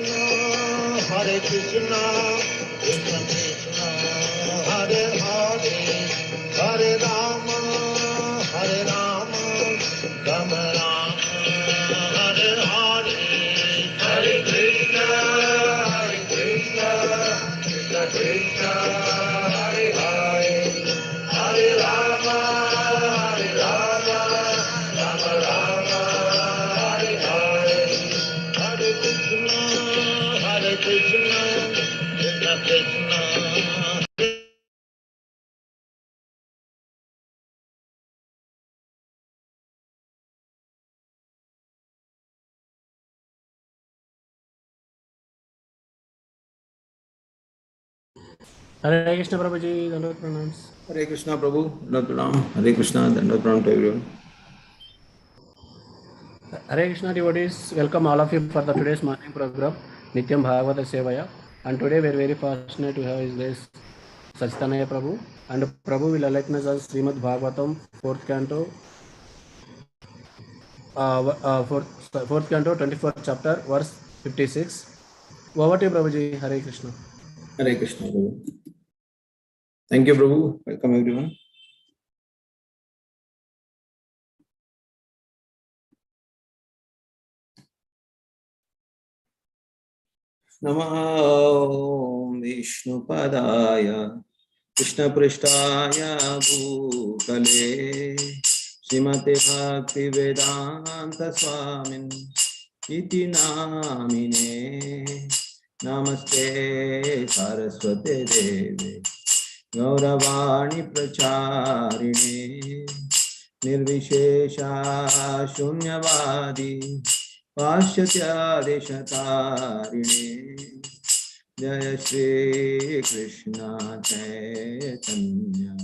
Hare Krishna, Krishna Krishna, Hare Hare, Hare Rama, Rama Rama, Hare Hare, Hare Krishna, Krishna Krishna, Hare Hare, Hare Rama, Rama Rama, Hare Hare, Hare Krishna, Krishna Krishna. Hare Krishna Prabhuji, Dandot Pranams. Hare Krishna Prabhu, Dandot Pranam. Hare Krishna, Dandot Pranam to everyone. Hare Krishna devotees, welcome all of you for the today's morning program, Nityam Bhagavata Sevaya. And today we are very fortunate to have His Grace Sachitanaya Prabhu. And Prabhu will enlighten us as Srimad Bhagavatam, 4th canto, 24th chapter, verse 56. Over to you, Prabhuji. Hare Krishna. Hare Krishna Prabhu. Thank you Prabhu. Welcome everyone. Namo Vishnu Padaya Krishna Prishtaya Bhutale Srimate Bhakti Vedanta Swamin Iti Namine Namaste Saraswate Deve Gauravani Pracharine Nirvishesha Shunyavadi Paschatya Deshatarine Jaya Shri Krishna Chaitanya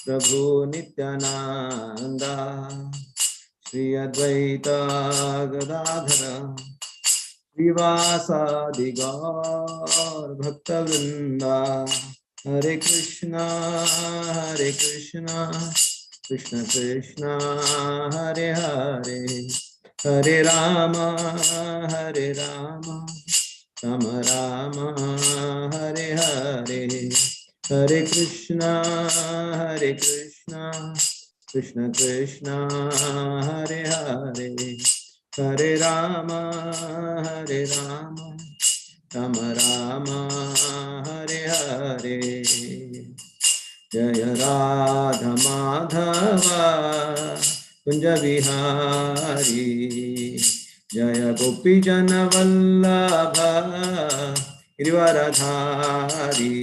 Prabhu Nityananda Shri Advaita Gadadhara Srivasadi Gaur Bhakta Vrinda Hare Krishna Krishna Krishna Hare Hare Hare Rama Rama Rama Hare Hare Hare Krishna Krishna Krishna Hare Hare Hare Rama Rama Rama Hare Hare Jaya Radha Madhava Kunja Vihari Jaya Gopi Jana Vallabha Girivaradhari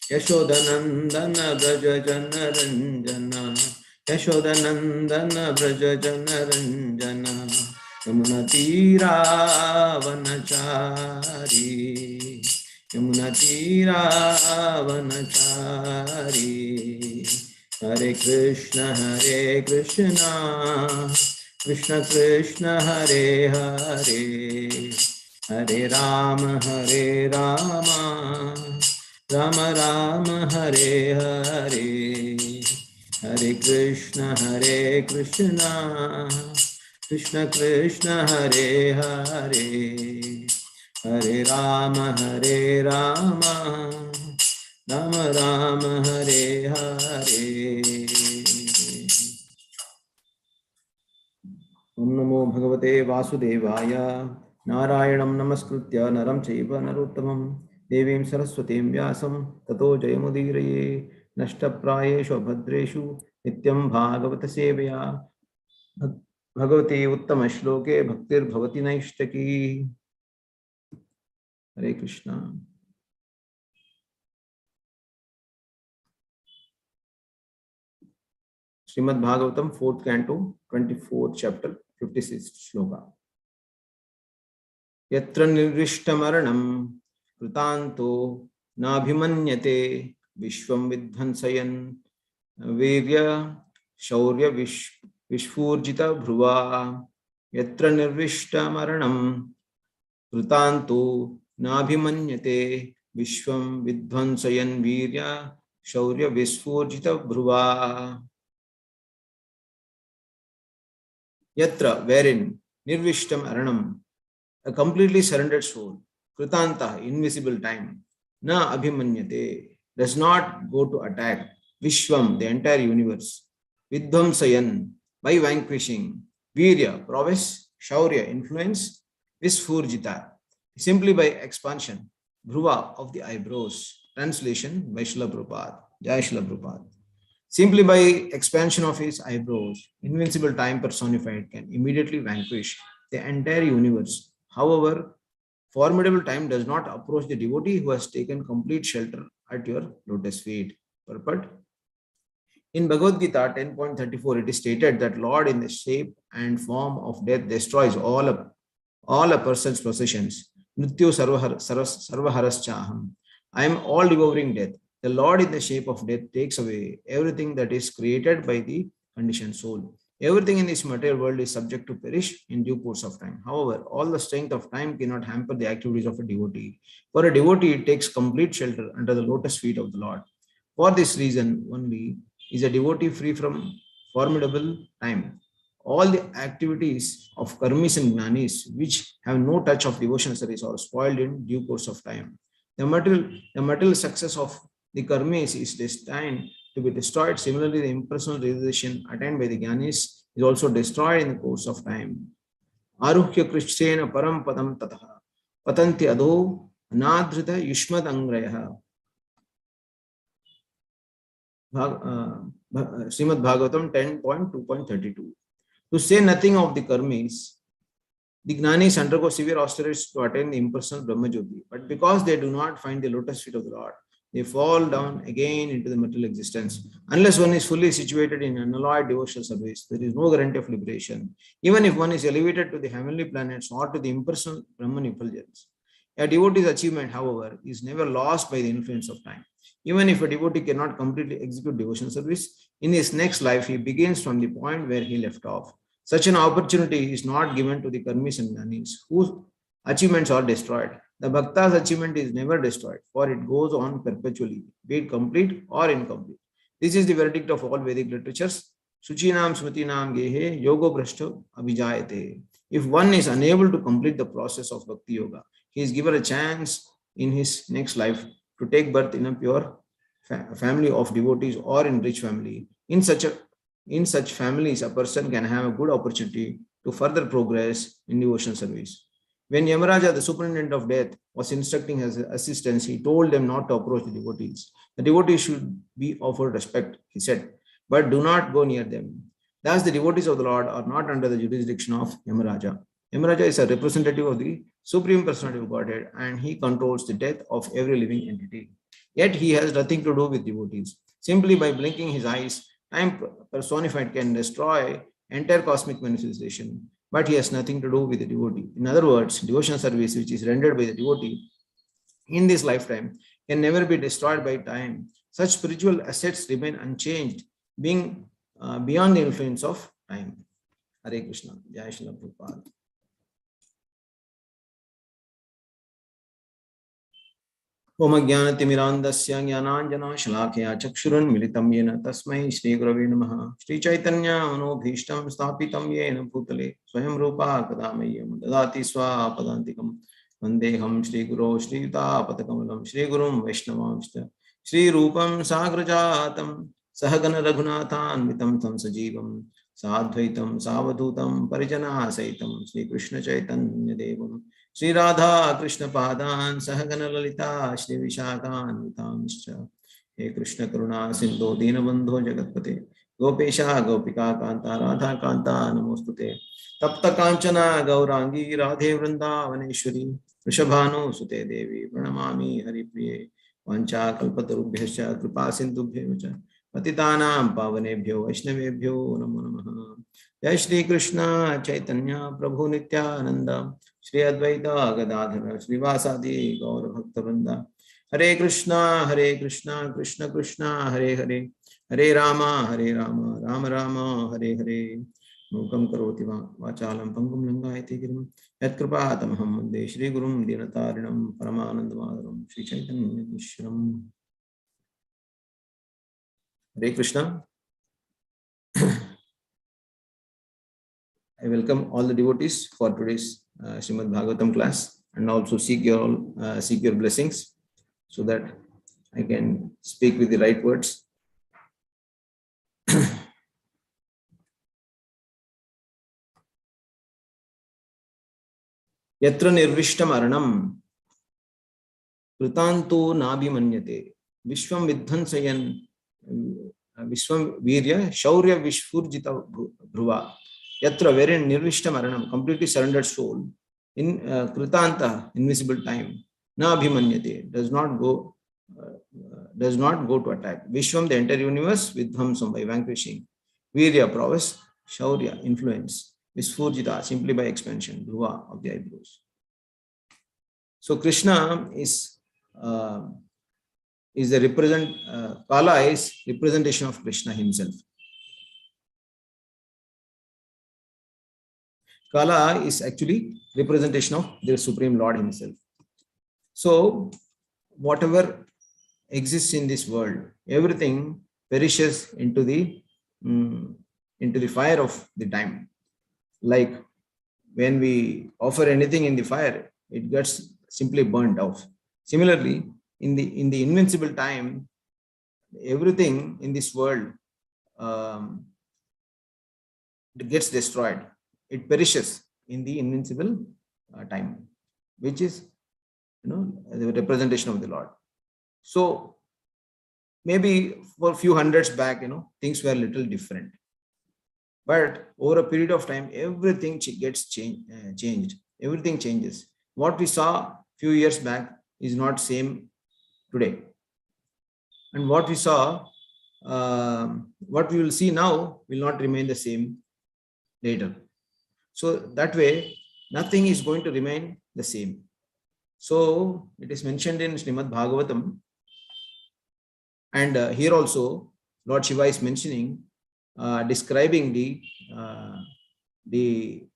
Yashodanandana Braja Jana Ranjana Yashodanandana Braja Jana Ranjana Yamuna Tira Vanachari Yamuna Tira Vanachari Hare Krishna Krishna Krishna Hare Hare Hare Rama Rama Rama Hare Hare Hare Krishna Krishna Krishna Hare Hare Hare Rama Rama Rama Hare Hare Om Namo Bhagavate Vasudevaya Narayanam Namaskritya Naram Chaiva Narottamam Devim Saraswatim Vyasam Tato Jayamudiraye Nashtaprayeshu Bhadreshu Nityam Bhagavata Sevaya Bhagavate Uttama Shloke Bhaktir Bhavati Naishtaki Hare Krishna. Srimad Bhagavatam 4th canto 24th chapter 56th shloka. Yatra nirvishtamarnam krutanto nabhimanyate vishvam vidhansayan virya shaurya vishfurjita bhruva. Yatra nirvishtamarnam krutanto nabhimanyate vishvam vidhansayan virya shaurya vishfurjita bhruva. Yatra, wherein, nirvishtam aranam, a completely surrendered soul. Kritanta, invisible time. Na abhimanyate, does not go to attack. Vishwam, the entire universe. Vidvamsayan, by vanquishing. Virya, prowess. Shaurya, influence. Visfurjita, simply by expansion. Dhruva, of the eyebrows. Translation by Srila Prabhupada. Jai Srila Prabhupada. Simply by expansion of his eyebrows, invincible time personified can immediately vanquish the entire universe. However, formidable time does not approach the devotee who has taken complete shelter at your lotus feet. Purport. In Bhagavad Gita 10.34, it is stated that Lord in the shape and form of death destroys all a person's possessions. Nrityu sarvaharascha. I am all devouring death. The Lord in the shape of death takes away everything that is created by the conditioned soul. Everything in this material world is subject to perish in due course of time. However, all the strength of time cannot hamper the activities of a devotee. For a devotee, it takes complete shelter under the lotus feet of the Lord. For this reason only is a devotee free from formidable time. All the activities of karmis and jnanis which have no touch of devotional service are spoiled in due course of time. The material success of the karmis is destined to be destroyed. Similarly, the impersonal realization attained by the jnanis is also destroyed in the course of time. Aruhya krishtena param padam tataha patanti adho anadhrita yushmad angraya. Srimad Bhagavatam 10.2.32. To say nothing of the karmis, the Jnanis undergo severe austerities to attain the impersonal Brahmajyoti, but because they do not find the lotus feet of the Lord, they fall down again into the material existence. Unless one is fully situated in unalloyed devotional service, there is no guarantee of liberation, even if one is elevated to the heavenly planets or to the impersonal Brahman effulgence. A devotee's achievement, however, is never lost by the influence of time. Even if a devotee cannot completely execute devotional service, in his next life he begins from the point where he left off. Such an opportunity is not given to the karmis and jnanis, whose achievements are destroyed. The bhakta's achievement is never destroyed, for it goes on perpetually, be it complete or incomplete. This is the verdict of all Vedic literatures. Suchinam smritinam gehe yogo brashto abhijayate. If one is unable to complete the process of bhakti yoga, he is given a chance in his next life to take birth in a pure family of devotees or in rich family. In such families, a person can have a good opportunity to further progress in devotional service. When Yamaraja, the superintendent of death, was instructing his assistants, he told them not to approach the devotees. The devotees should be offered respect, he said, but do not go near them. Thus, the devotees of the Lord are not under the jurisdiction of Yamaraja. Yamaraja is a representative of the Supreme Personality of Godhead, and he controls the death of every living entity. Yet he has nothing to do with devotees. Simply by blinking his eyes, time personified can destroy entire cosmic manifestation, but he has nothing to do with the devotee. In other words, devotional service which is rendered by the devotee in this lifetime can never be destroyed by time. Such spiritual assets remain unchanged, being beyond the influence of time. Hare Krishna. Jai Shri Prabhupada. ओम ज्ञानतिमिरान्धस्य ज्ञानाञ्जनशलाकया चक्षुरुन्मिलितं येन तस्मै श्रीगुरवे नमः। श्रीचैतन्यमनोभीष्टं स्थापितं येन भूतले स्वयं रूपा कदा मह्यं ददाति स्वापदान्तिकं। वन्देऽहं श्रीगुरो श्रीयुतापदकमलं श्रीगुरुं वैष्णवांश्च श्रीरूपं साग्रजातं सहगण रघुनाथान्वितं तं सजीवं साद्वैतं सावधूतं परिजनासहितं श्रीकृष्णचैतन्यदेवं श्री राधा कृष्ण पादान सहगण ललिता श्री विशाखान्वितांश्च। हे कृष्ण करुणा सिंधु दीनबंधो जगत्पते गोपेशा गोपिका कांता राधा कांता नमोस्तुते। तप्त कांचना गौरांगी राधे वृंदावनेश्वरी वृषभानुसुते देवी प्रणमामि हरिप्रिये। वाञ्छा कल्पतरुभ्यश्च कृपा सिन्धुभ्यश्च च पतितानां पावनेभ्यो वैष्णवेभ्यो नमो नमः। जय श्री कृष्ण चैतन्य प्रभु नित्यानंद श्री अद्वैत गदाधर श्रीवासादि गौर भक्तवृंद। हरे कृष्णा कृष्ण कृष्ण हरे हरे हरे राम राम राम हरे हरे। मूकं करोति वाचालं पंगुं लंघयति गिरिं यत्कृपातमहं वन्दे श्रीगुरुं दीनतारिणं परमानन्दमाधवं श्रीचैतन्यमीश्वरम्। हरे Krishna. I welcome all the devotees for today's Srimad Bhagavatam class, and also seek your blessings so that I can speak with the right words. Yatra nirvishtam aranam kritanto nabhimanyate vishwam vidhansayan vishwam virya shaurya vishfurjita dhruva. Yatra, wherein nirvishtam aranam, completely surrendered soul, in kritanta, invisible time, na abhimanyate, does not go to attack. Vishwam, the entire universe, vidhamsam, by vanquishing. Virya, prowess. Shaurya, influence. Visfurjita, simply by expansion. Dhruva, of the eyebrows. So Krishna is the Kala is representation of Krishna himself. Kala is actually representation of the Supreme Lord himself. So whatever exists in this world, everything perishes into the fire of the time. Like when we offer anything in the fire, it gets simply burnt off. Similarly, in the invincible time, everything in this world gets destroyed. It perishes in the invincible time, which is the representation of the Lord. So maybe for a few hundreds back, things were a little different. But over a period of time, everything gets changed. Everything changes. What we saw a few years back is not same today. And what we saw, what we will see now will not remain the same later. So that way, nothing is going to remain the same. So it is mentioned in Srimad Bhagavatam. And here also, Lord Shiva is mentioning, describing the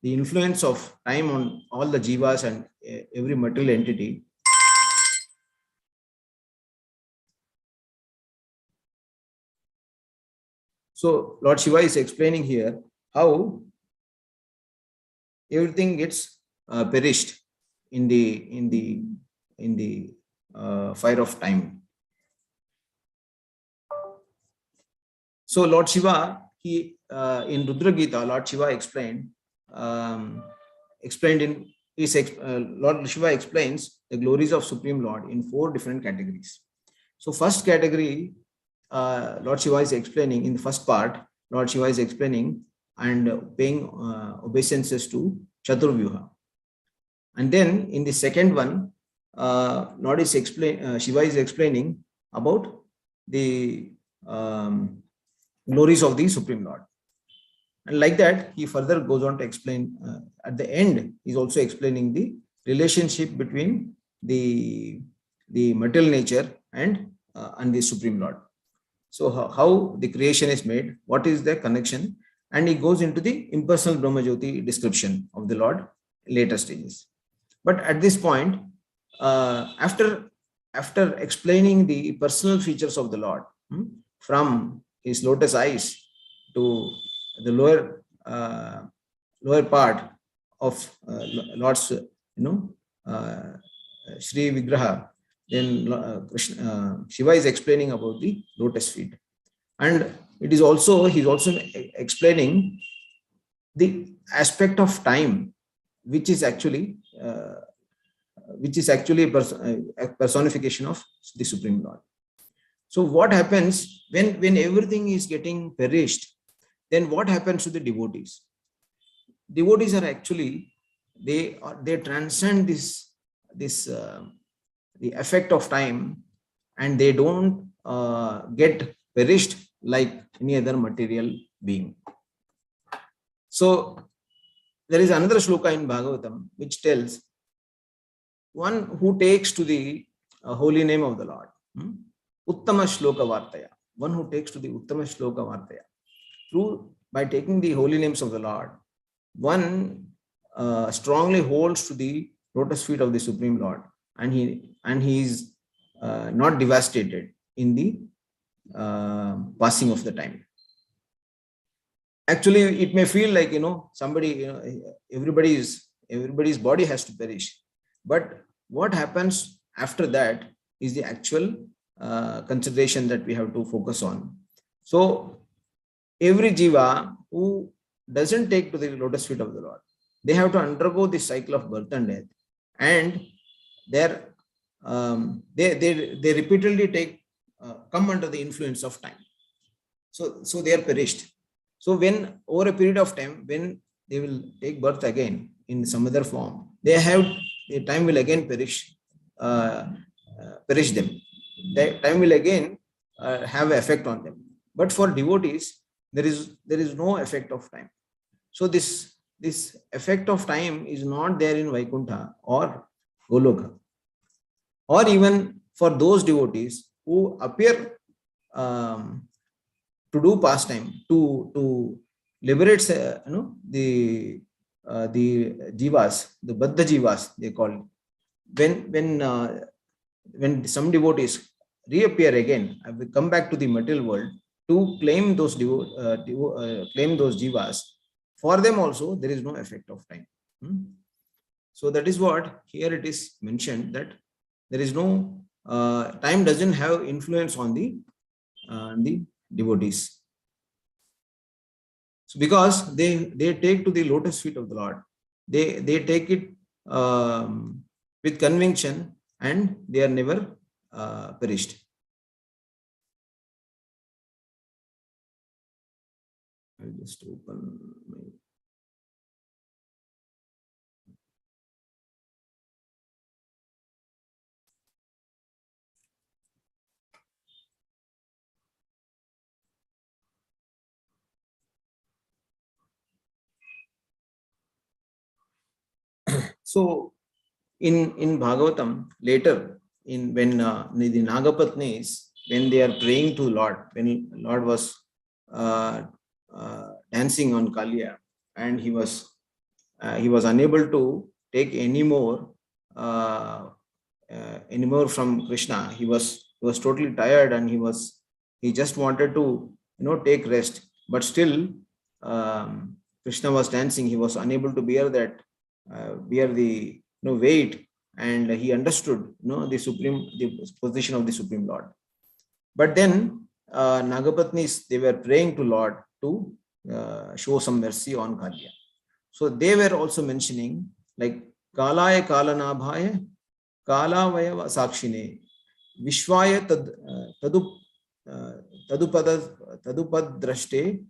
influence of time on all the jivas and every material entity. So Lord Shiva is explaining here how everything gets perished in the fire of time. So Lord Shiva, in Rudra Gita, Lord Shiva explained Lord Shiva explains the glories of Supreme Lord in 4 different categories. So first category, Lord Shiva is explaining in the first part. Lord Shiva is explaining and paying obeisances to Chaturvyuha. And then in the second one, Shiva is explaining about the glories of the Supreme Lord. And like that, he further goes on to explain, at the end, he's also explaining the relationship between the material nature and the Supreme Lord. So how the creation is made, what is the connection, and he goes into the impersonal Brahma Jyoti description of the Lord later stages. But at this point, after explaining the personal features of the Lord, from his lotus eyes to the lower part of Lord's Sri Vigraha, then Shiva is explaining about the lotus feet, and he's also explaining the aspect of time, which is actually a personification of the Supreme Lord. So what happens when everything is getting perished? Then what happens to the devotees? Devotees are actually, they transcend this the effect of time, and they don't get perished like any other material being. So there is another shloka in Bhagavatam which tells, one who takes to the holy name of the Lord, Uttama Shloka Vartaya, one who takes to the Uttama Shloka Vartaya, by taking the holy names of the Lord, one strongly holds to the lotus feet of the Supreme Lord, and he is not devastated in the passing of the time. Actually, it may feel like, somebody, everybody's body has to perish. But what happens after that is the actual consideration that we have to focus on. So every jiva who doesn't take to the lotus feet of the Lord, they have to undergo the cycle of birth and death, and they're they repeatedly come under the influence of time. So they are perished. So when over a period of time, when they will take birth again in some other form, they have the time will again perish them. The time will again have effect on them. But for devotees, there is no effect of time. So this effect of time is not there in Vaikuntha or Goloka, or even for those devotees who appear um, to do pastime, to liberate the jivas, the baddha jivas they call it. When some devotees reappear again, will come back to the material world to claim claim those jivas, for them also there is no effect of time. So that is what here it is mentioned, that there is no time doesn't have influence on the devotees. So because they take to the lotus feet of the Lord, they take it with conviction, and they are never perished. I'll just open my. So in Bhagavatam later, in when the Nagapatnis, when they are praying to Lord, when Lord was dancing on Kaliya, and he was unable to take any more from Krishna. He was totally tired, and he just wanted to take rest, but still Krishna was dancing. He was unable to bear the weight, and he understood the position of the Supreme Lord. But then Nagapatnis, they were praying to Lord to show some mercy on Kaliya. So they were also mentioning, like, Kalaya Kalanabhaya Kalavaya Sakshine Vishwaya Tadupad Drashte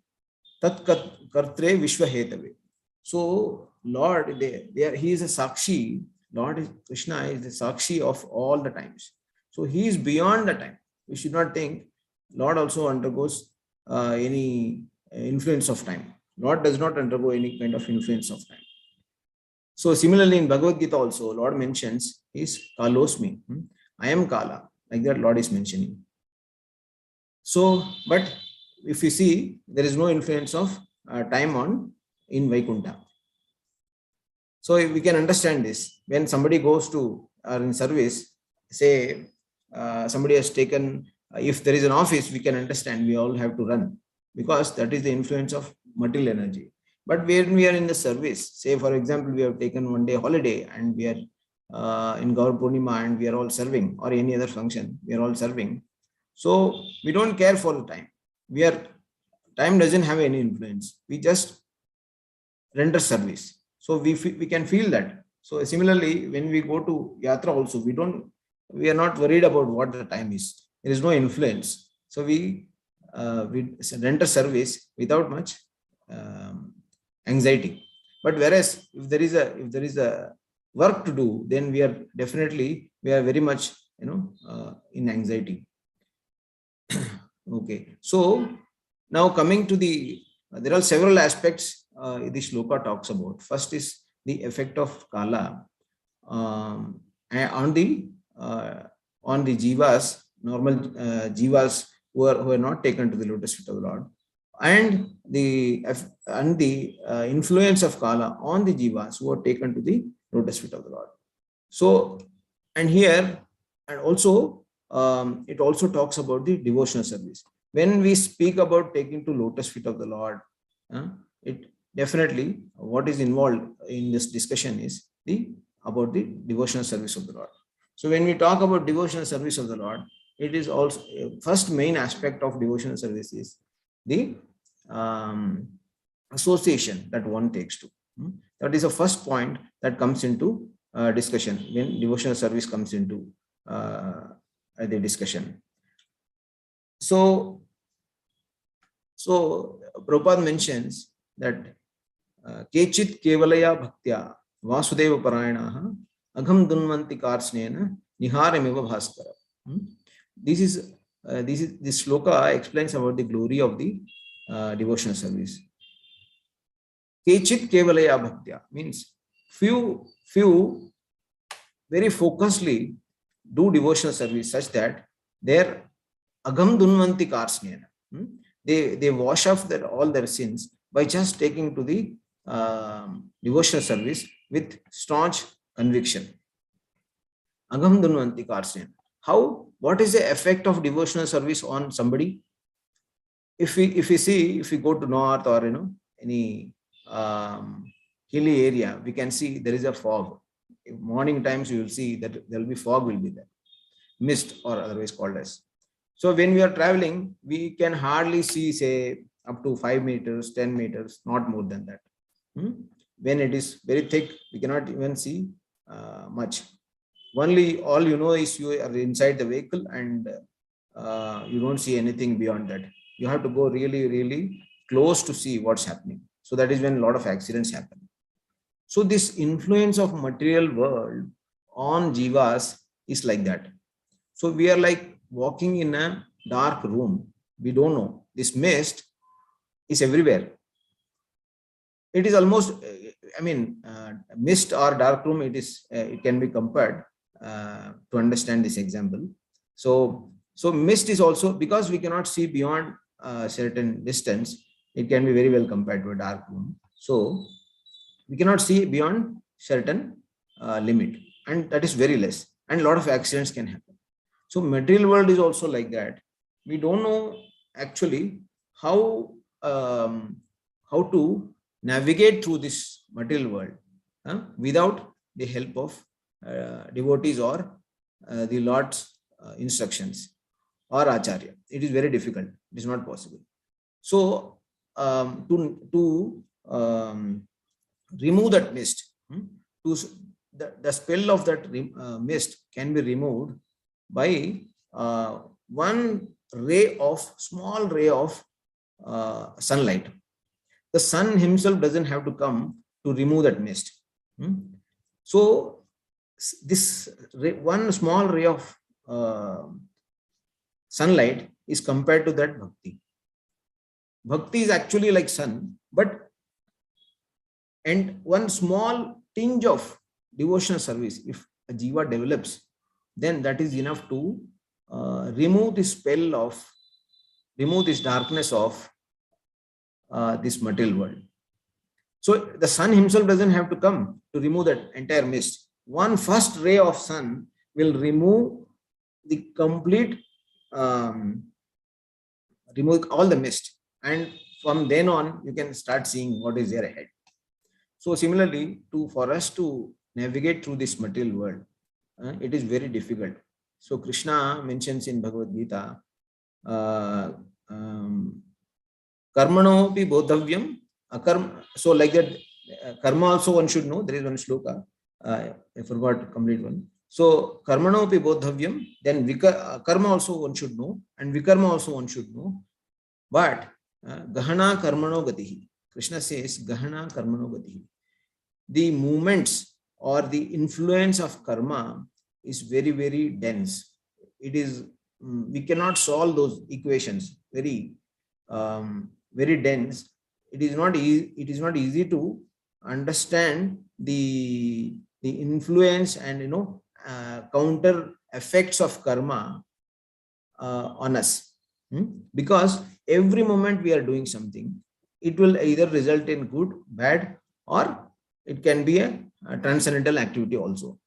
Tat Kartre Vishwahetave. So Lord, he is a Sakshi. Lord Krishna is the Sakshi of all the times. So he is beyond the time. We should not think Lord also undergoes any influence of time. Lord does not undergo any kind of influence of time. So similarly in Bhagavad Gita also, Lord mentions is Kalosmi. I am Kala. Like that Lord is mentioning. So, but if you see, there is no influence of time in Vaikuntha. So we can understand this. When somebody goes to or in service, say somebody has taken, if there is an office, we can understand we all have to run, because that is the influence of material energy. But when we are in the service, say for example, we have taken one day holiday and we are in Gaur Purnima and we are all serving, or any other function, we are all serving. So we don't care for the time. Time doesn't have any influence. We just render service. So we can feel that. So similarly, when we go to yatra also, we are not worried about what the time is. There is no influence. So we render service without much anxiety. But whereas if there is a work to do, then we are very much in anxiety. Okay. So now coming to there are several aspects this shloka talks about. First is the effect of Kala on the jivas, normal jivas who are not taken to the lotus feet of the Lord, and the influence of Kala on the jivas who are taken to the lotus feet of the Lord. So, and also it also talks about the devotional service. When we speak about taking to lotus feet of the Lord, It definitely, what is involved in this discussion is about the devotional service of the Lord. So when we talk about devotional service of the Lord, it is also first main aspect of devotional service is the um, association that one takes to. That is the first point that comes into discussion when devotional service comes into the discussion. So, Prabhupada mentions that Kechit Kevalaya Bhaktya Vasudeva Parayanaha Agham Dunvanti Karsnena Niharamiva Bhaskara. This sloka explains about the glory of the devotional service. Kechit Kevalaya Bhaktya means few very focusedly do devotional service such that their Agham Dunvanti Karsnena. They wash off all their sins by just taking to the devotional service with staunch conviction. Agham Dunvanti Karsnena. How? What is the effect of devotional service on somebody? If we go to north or any hilly area, we can see there is a fog. Morning times you will see that there will be fog will be there, mist or otherwise called as. So when we are traveling, we can hardly see, say, up to 5 meters, 10 meters, not more than that. When it is very thick, we cannot even see much. Only all you know is you are inside the vehicle and you don't see anything beyond that. You have to go really, really close to see what's happening. So that is when a lot of accidents happen. So this influence of material world on jivas is like that. So we are like walking in a dark room. We don't know. This mist is everywhere. It is almost, mist or dark room, it can be compared to understand this example. So mist is also, because we cannot see beyond a certain distance, it can be very well compared to a dark room. So we cannot see beyond certain limit, and that is very less, and a lot of accidents can happen. So material world is also like that. We don't know actually how to navigate through this material world without the help of devotees or the Lord's instructions or Acharya. It is very difficult. It is not possible. So to remove that mist, the spell of that mist can be removed by one small ray of sunlight. The sun himself doesn't have to come to remove that mist. So this one small ray of sunlight is compared to that bhakti. Bhakti is actually like sun, and one small tinge of devotional service, if a jiva develops, then that is enough to remove this darkness of this material world. So the sun himself doesn't have to come to remove that entire mist. One first ray of sun will remove the complete, remove all the mist, and from then on you can start seeing what is there ahead. So similarly, for us to navigate through this material world, it is very difficult. So Krishna mentions in Bhagavad Gita, karmano pi bodhavyam akarma. So like that, karma also one should know. There is one shloka, I forgot complete one. So karmano pi bodhavyam, then karma also one should know, and vikarma also one should know. But gahana karmano gatihi. Krishna says gahana karmano gatihi. The movements or the influence of karma is very, very dense. It is, we cannot solve those equations. Very dense. It is not easy to understand the influence and counter effects of karma on us, because every moment we are doing something, it will either result in good, bad, or it can be a transcendental activity also.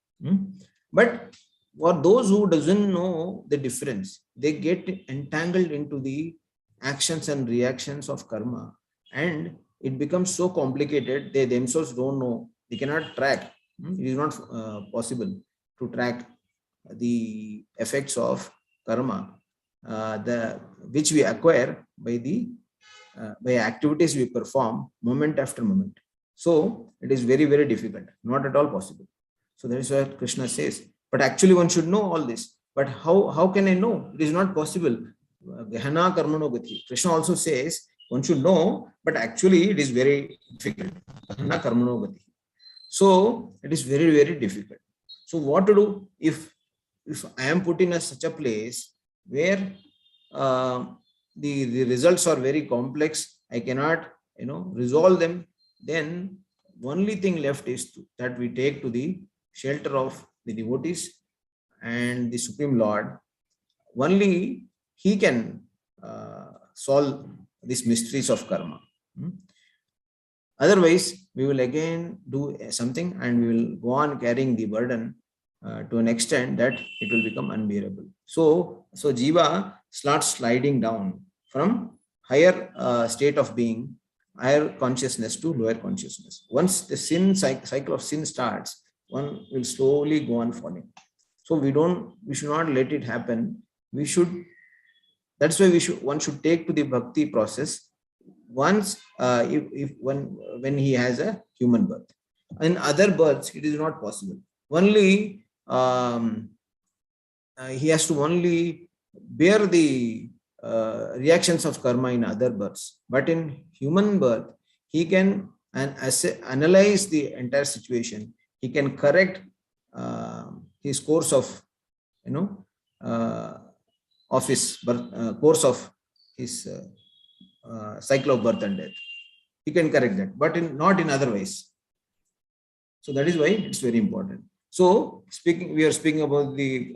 But for those who doesn't know the difference, they get entangled into the actions and reactions of karma, and it becomes so complicated, they themselves don't know, they cannot track. It is not possible to track the effects of karma, the which we acquire by activities we perform moment after moment. So it is very, very difficult, not at all possible. So that is what Krishna says. But actually, one should know all this. But how can I know? It is not possible. Gehana karmano gati. Krishna also says one should know, but actually it is very difficult. Gehana karmano gati. So it is very, very difficult. So what to do if I am put in such a place where uh, the results are very complex, I cannot resolve them, then only thing left is that we take to the shelter of the devotees and the Supreme Lord. Only He can solve these mysteries of karma. Otherwise, we will again do something and we will go on carrying the burden to an extent that it will become unbearable. So Jiva starts sliding down from higher state of being, higher consciousness to lower consciousness. Once the cycle of sin starts, one will slowly go on falling. So we should not let it happen. That's why one should take to the bhakti process once if when he has a human birth. In other births, it is not possible. Only he has to only bear the reactions of karma in other births. But in human birth, he can analyze the entire situation. He can correct his course of, of his birth, course of his cycle of birth and death. He can correct that, but not in other ways. So that is why it's very important. So we are speaking about the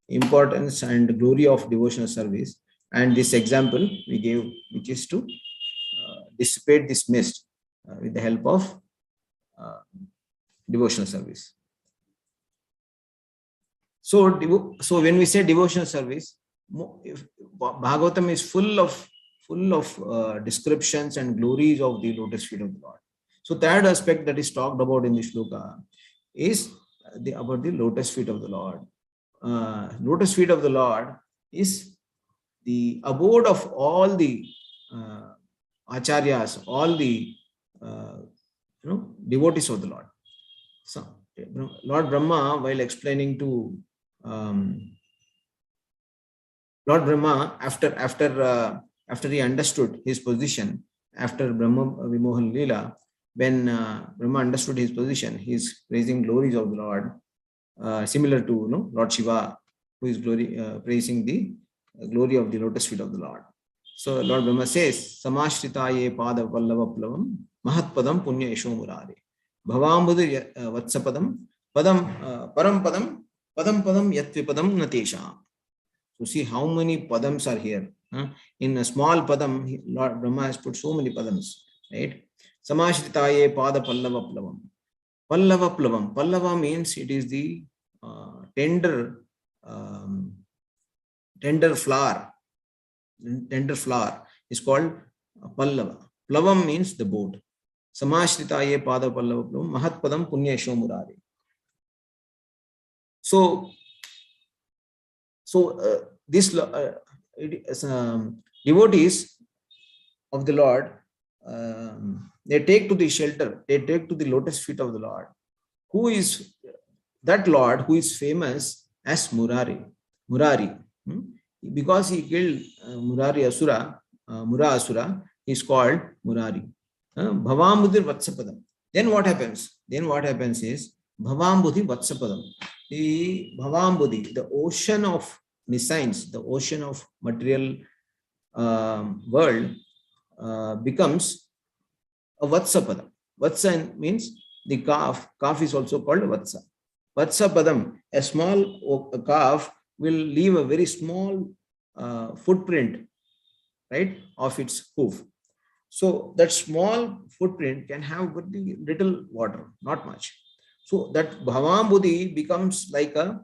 importance and glory of devotional service, and this example we gave, which is to dissipate this mist with the help of devotional service. So when we say devotional service, Bhagavatam is full of descriptions and glories of the lotus feet of the Lord. So third aspect that is talked about in the shloka is about the lotus feet of the Lord. Lotus feet of the Lord is the abode of all the acharyas, all the devotees of the Lord. So Lord Brahma, while explaining to Lord Brahma, after he understood his position, after Brahma Vimohan Leela, when Brahma understood his position, he is praising glories of the Lord, similar to Lord Shiva, who is praising the glory of the lotus feet of the Lord. So Lord Brahma says, Samashritaye pada vallava plavam mahatpadam punya esho murare bhavambudu vatsapadam padam param padam yatvipadam natesha. So see how many padams are here. In a small padam, Lord Brahma has put so many padams, right? Samashritaye pada pallava plavam. Pallava plavam. Pallava means it is the tender flower. Tender flower is called pallava. Plavam means the boat. Samashritaye pada pallava plavam mahatpadam punya esho murare. So this devotees of the Lord, they take to the shelter, they take to the lotus feet of the Lord. Who is that Lord who is famous as Murari? Because he killed Murari Asura, Mura Asura, he is called Murari. Bhavambudir Vatsapadam. Then what happens? Is Bhavambudhi Vatsapadam. The Bhavambudhi, the ocean of nescience, the ocean of material world becomes a Vatsapadam. Vatsa means the calf. Calf is also called Vatsa. Vatsapadam, a small calf will leave a very small footprint, right, of its hoof. So that small footprint can have very little water, not much. So that Bhavambudhi becomes like a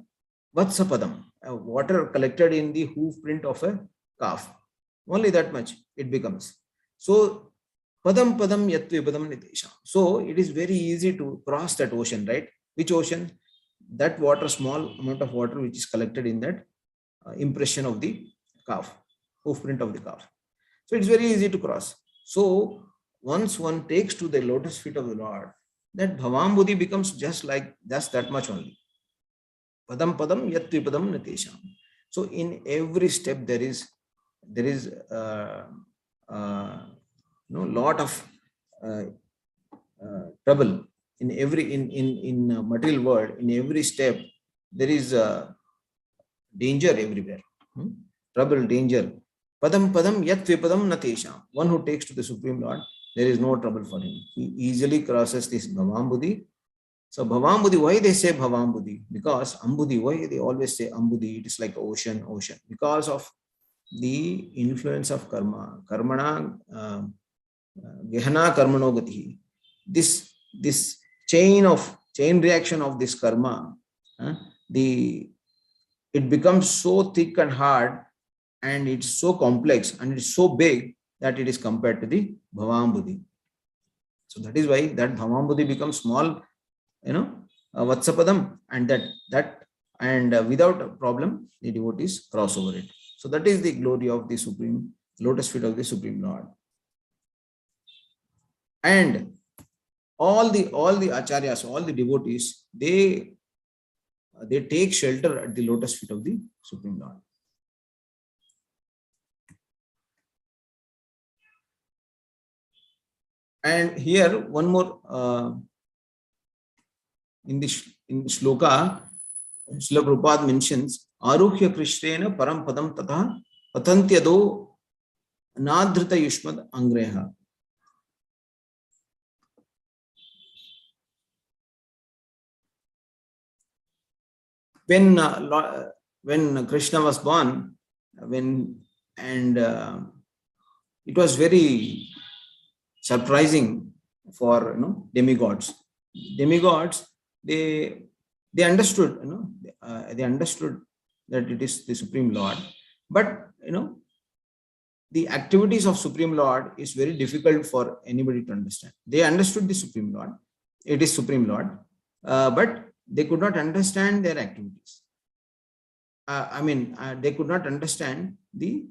Vatsapadam, water collected in the hoof print of a calf. Only that much it becomes. So Padam padam yat vipadam nitesham. So it is very easy to cross that ocean, right? Which ocean? That water, small amount of water which is collected in that impression of the calf, hoofprint of the calf. So it's very easy to cross. So once one takes to the lotus feet of the Lord, that bhavambudhi becomes just that much only. Padam padam yat vipadam nitesham. So in every step there is uh, lot of uh, trouble in every in material world. In every step there is danger everywhere. Trouble, danger. Padam padam yat vipadam natesham. One who takes to the Supreme Lord, there is no trouble for him. He easily crosses this bhavambudhi. So bhavambudhi, why they say bhavambudhi? Because ambudhi, why they always say ambudhi? It is like ocean. Because of the influence of karma. Karmana gehana karmanogati. This chain reaction of this karma, it becomes so thick and hard, and it's so complex and it's so big that it is compared to the bhavambudhi. So that is why that bhavambudhi becomes small, vatsapadam, and without a problem the devotees cross over it. So that is the glory of the supreme lotus feet of the Supreme Lord. And all the acharyas, all the devotees, they take shelter at the lotus feet of the Supreme Lord. And here one more in the shloka, Srila Prabhupada mentions Aruhya Krishnena Param Padam Tatha Patantyado Nadhrita Yushmad Angreha. When Krishna was born, it was very surprising for demigods. They understood, they understood that it is the Supreme Lord, but the activities of Supreme Lord is very difficult for anybody to understand. They understood the Supreme Lord, it is Supreme Lord, but they could not understand their activities. They could not understand the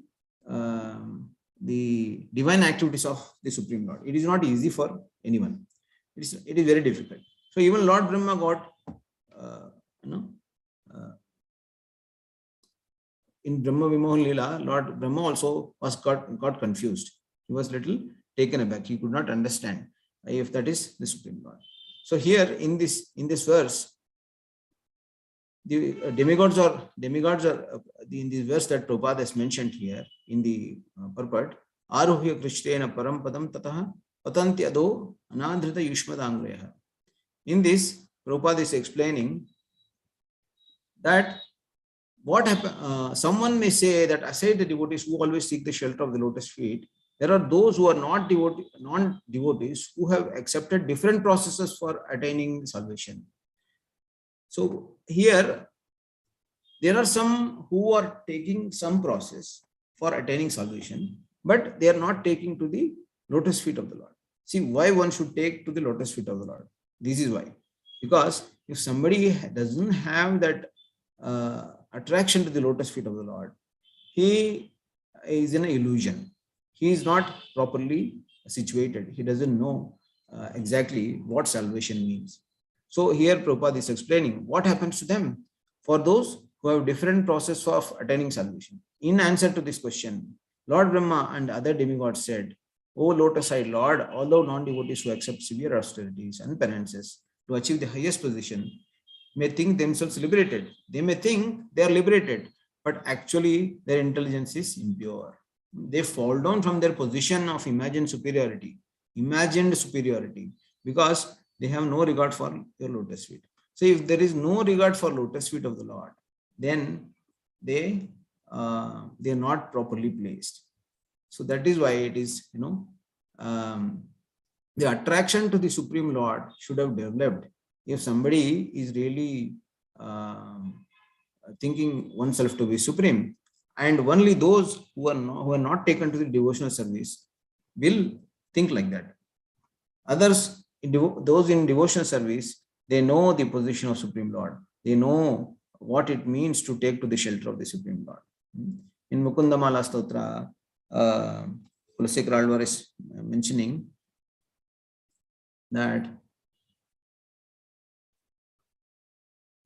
divine activities of the Supreme Lord. It is not easy for anyone. It is very difficult. So even Lord Brahma got, in Brahma Vimohan Leela, Lord Brahma also was got confused. He was little taken aback. He could not understand if that is the Supreme Lord. So here in this verse, the demigods are in this verse that Prabhupada has mentioned here in the purport. Aruhya Krishnena Param Padam Tataha Patantyado Anadhrita Yushmadangreha. In this, Prabhupada is explaining that what happened. Someone may say that aside the devotees who always seek the shelter of the lotus feet, there are those who are non-devotees who have accepted different processes for attaining salvation. So here, there are some who are taking some process for attaining salvation, but they are not taking to the lotus feet of the Lord. See, why one should take to the lotus feet of the Lord? This is why. Because if somebody doesn't have that attraction to the lotus feet of the Lord, he is in an illusion. He is not properly situated. He doesn't know exactly what salvation means. So here Prabhupada is explaining what happens to them for those who have different process of attaining salvation. In answer to this question, Lord Brahma and other demigods said, O lotus-eyed Lord, although non-devotees who accept severe austerities and penances to achieve the highest position may think themselves liberated. They may think they are liberated, but actually their intelligence is impure. They fall down from their position of imagined superiority, because they have no regard for your lotus feet. So if there is no regard for lotus feet of the Lord, then they are not properly placed. So that is why it is, the attraction to the Supreme Lord should have developed. If somebody is really thinking oneself to be supreme, and only those who are not taken to the devotional service will think like that. Others, those in devotional service, they know the position of Supreme Lord. They know what it means to take to the shelter of the Supreme Lord. In Mukundamala Stotra, Kulasekara Alvar is mentioning that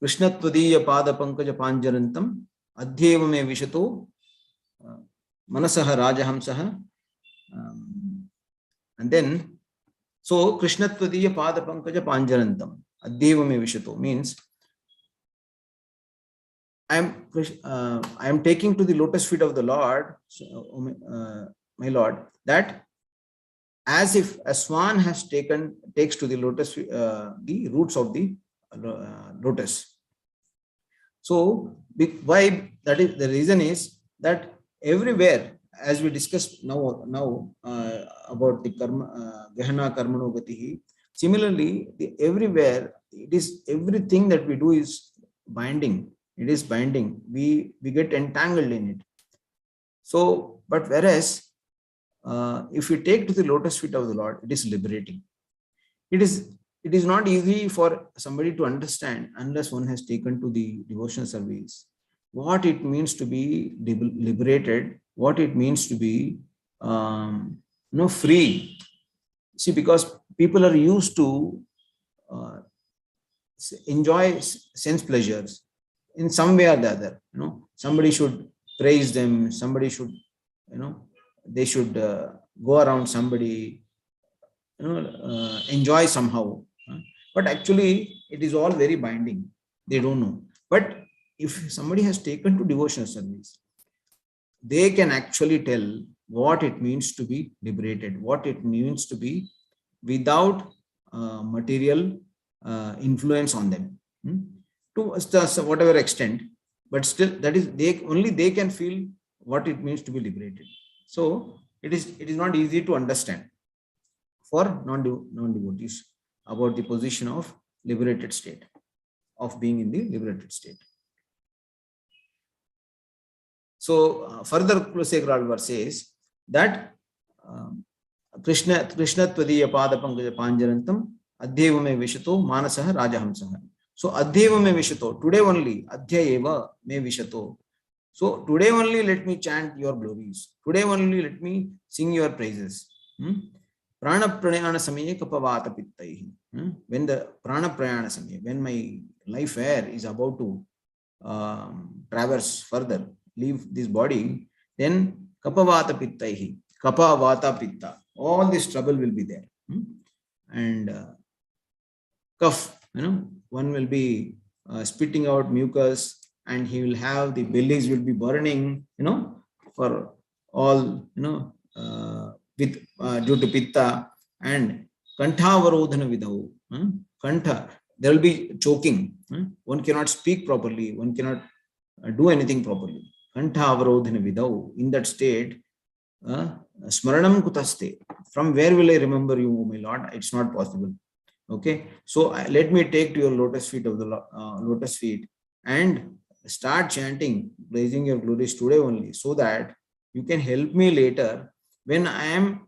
Krishnatwadiya Pada Pankaja Panjarantam Adhyeva me Vishato Manasaha Rajahamsaha. And then, so Krishnatwadiya Pada Pankaja Panjarantam Adhyeva me Vishato means I am taking to the lotus feet of the Lord, my Lord, that as if a swan takes to the lotus, the roots of the lotus. So why that is the reason is that everywhere, as we discussed now about the karma, Gehana Karmano Gatihi, similarly, everywhere it is everything that we do is binding. It is binding. We get entangled in it. So, but whereas if we take to the lotus feet of the Lord, it is liberating. It is not easy for somebody to understand unless one has taken to the devotional service what it means to be liberated, what it means to be free. See, because people are used to enjoy sense pleasures in some way or the other. Somebody should praise them, somebody should, they should go around somebody, enjoy somehow. But actually, it is all very binding. They don't know. But if somebody has taken to devotional service, they can actually tell what it means to be liberated, what it means to be without material influence on them, to whatever extent. But still, that is they can feel what it means to be liberated. So it is not easy to understand for non-devotees about the position of liberated state, of being in the liberated state. So further, Kulasekara Alvar says that Krishna Tvadiya Pada Pankaja Panjarantam Adhyeva me Vishato Manasaha Rajahamsaha. So Adhyeva me Vishato, today only, Adhyeva me Vishato. So today only let me chant your glories. Today only let me sing your praises. Prana Prayana Samaye Kapavata Pittaihi. When the Prana Prayana Samaye, when my life air is about to traverse further, leave this body, then Kapavata Pittaihi, Kapavata Pitta, all this trouble will be there. And cough, one will be spitting out mucus, and he will have the bellies will be burning, for all, with due to pitta, and kantavarodhana vidau, kantha, there will be choking. One cannot speak properly, one cannot do anything properly. Kantavarodhana vidau, in that state, smaranam kutaste, from where will I remember you, my Lord? It's not possible. Okay, so let me take to your lotus feet of the lotus feet and start chanting, praising your glories today only, so that you can help me later when I am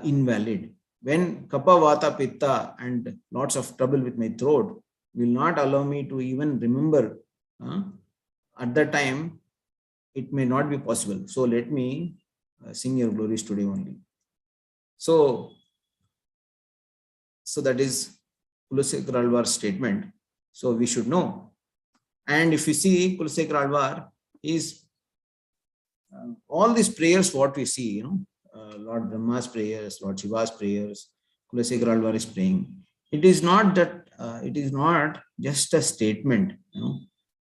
invalid, when kapha, vata, pitta and lots of trouble with my throat will not allow me to even remember. At that time, it may not be possible. So let me sing your glories today only. So that is Kulasekara Alvar's statement. So we should know. And if we see Kulasekara Alvar is all these prayers, what we see, Lord Brahma's prayers, Lord Shiva's prayers, Kulasekara Alvar is praying. It is not that, it is not just a statement.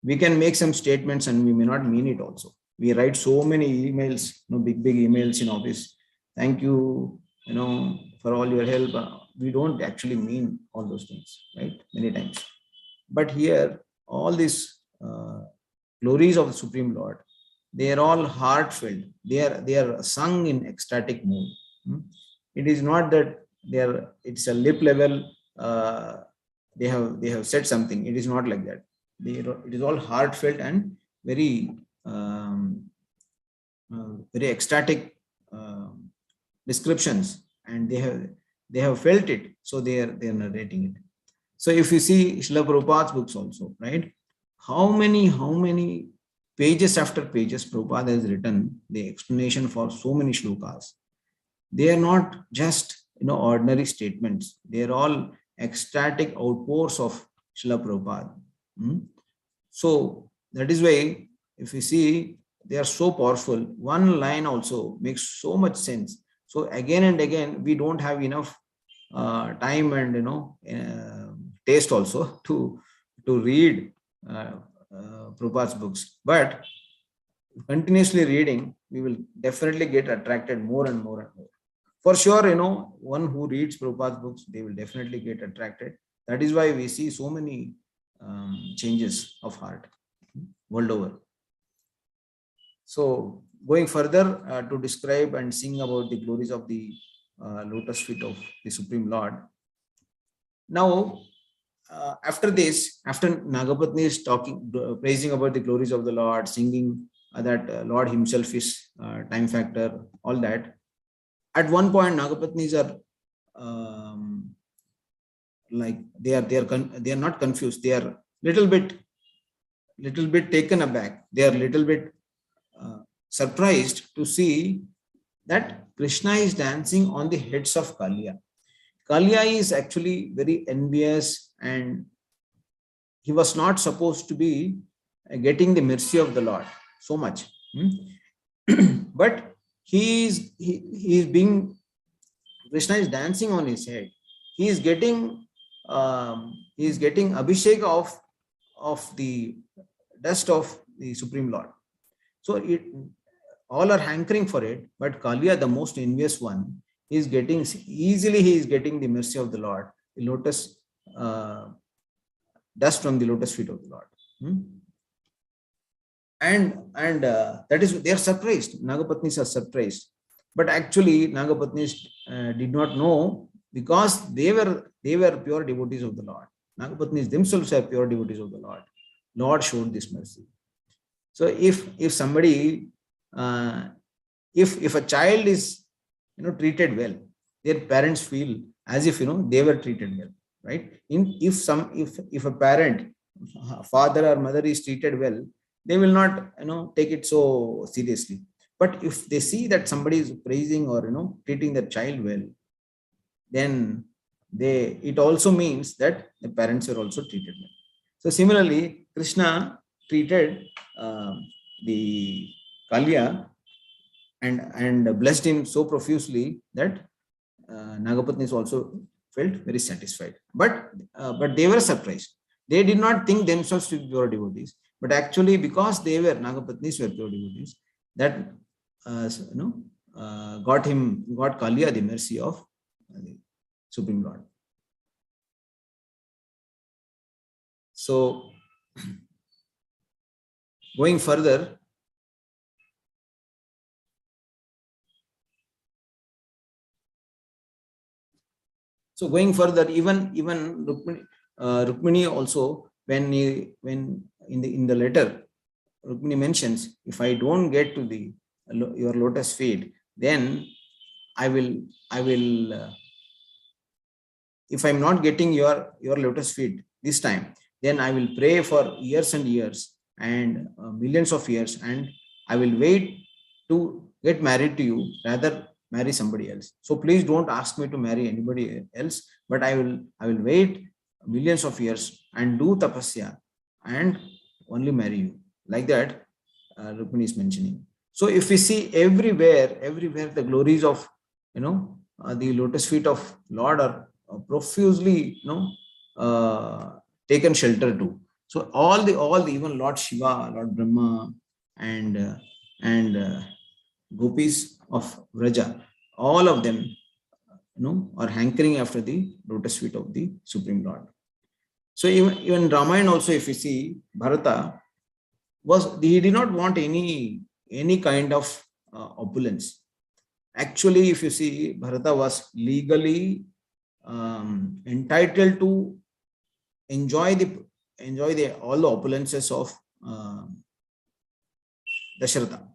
We can make some statements and we may not mean it also. We write so many emails, big emails in office. Thank you, for all your help. We don't actually mean all those things, right? Many times. But here, all these glories of the Supreme Lord, they are all heartfelt. They are sung in ecstatic mood. It is not that it's a lip level. They have said something. It is not like that. It is all heartfelt and very very ecstatic descriptions and they have felt it, so they are narrating it. So if you see Srila Prabhupada's books also, right? How many pages after pages Prabhupada has written the explanation for so many shlokas. They are not just ordinary statements. They are all ecstatic outpours of Srila Prabhupada. Hmm? So that is why, if you see, they are so powerful. One line also makes so much sense. So again and again, we don't have enough time and taste also to read Prabhupada's books. But continuously reading, we will definitely get attracted more and more and more. For sure, one who reads Prabhupada's books, they will definitely get attracted. That is why we see so many changes of heart world over. So going further to describe and sing about the glories of the lotus feet of the Supreme Lord. Now, after this, after Nagapatni is talking, praising about the glories of the Lord, singing that Lord himself is time factor, all that. At one point, Nagapatnis are like they are not confused. They are little bit taken aback. They are little bit surprised to see that Krishna is dancing on the heads of Kaliya. Kaliya is actually very envious, and he was not supposed to be getting the mercy of the Lord so much. But he is being, Krishna is dancing on his head. He is getting abhishek of the dust of the Supreme Lord. So all are hankering for it, but Kaliya, the most envious one, is getting the mercy of the Lord, the lotus dust from the lotus feet of the Lord. And that is, they are surprised. Nagapatnis are surprised, but actually Nagapatnis did not know, because they were pure devotees of the Lord. Nagapatnis themselves are pure devotees of the Lord. Lord showed this mercy. So if somebody if a child is treated well, their parents feel as if they were treated well, right? If a parent, father or mother, is treated well, they will not take it so seriously. But if they see that somebody is praising or treating their child well, then it also means that the parents are also treated well. So similarly, Krishna treated the Kaliya and blessed him so profusely that Nagapatnis also felt very satisfied. But they were surprised. They did not think themselves to be pure devotees, but actually, because Nagapatnis were pure devotees, that got Kaliya the mercy of the Supreme Lord. So going further, even Rukmini also, when in the letter, Rukmini mentions, if I don't get to your lotus feet, then I will if I'm not getting your lotus feet this time, then I will pray for years and years and millions of years, and I will wait to get married to you, rather marry somebody else. So please don't ask me to marry anybody else, but I will wait millions of years and do tapasya and only marry you. Like that, Rukmini is mentioning. So if we see everywhere the glories of the lotus feet of Lord are profusely taken shelter to. So all the even Lord Shiva, Lord Brahma, and gopis of Vraja, all of them are hankering after the lotus feet of the Supreme Lord. So even Ramayana also, if you see, Bharata he did not want any kind of opulence. Actually, if you see, Bharata was legally entitled to enjoy all the opulences of Dasharatha,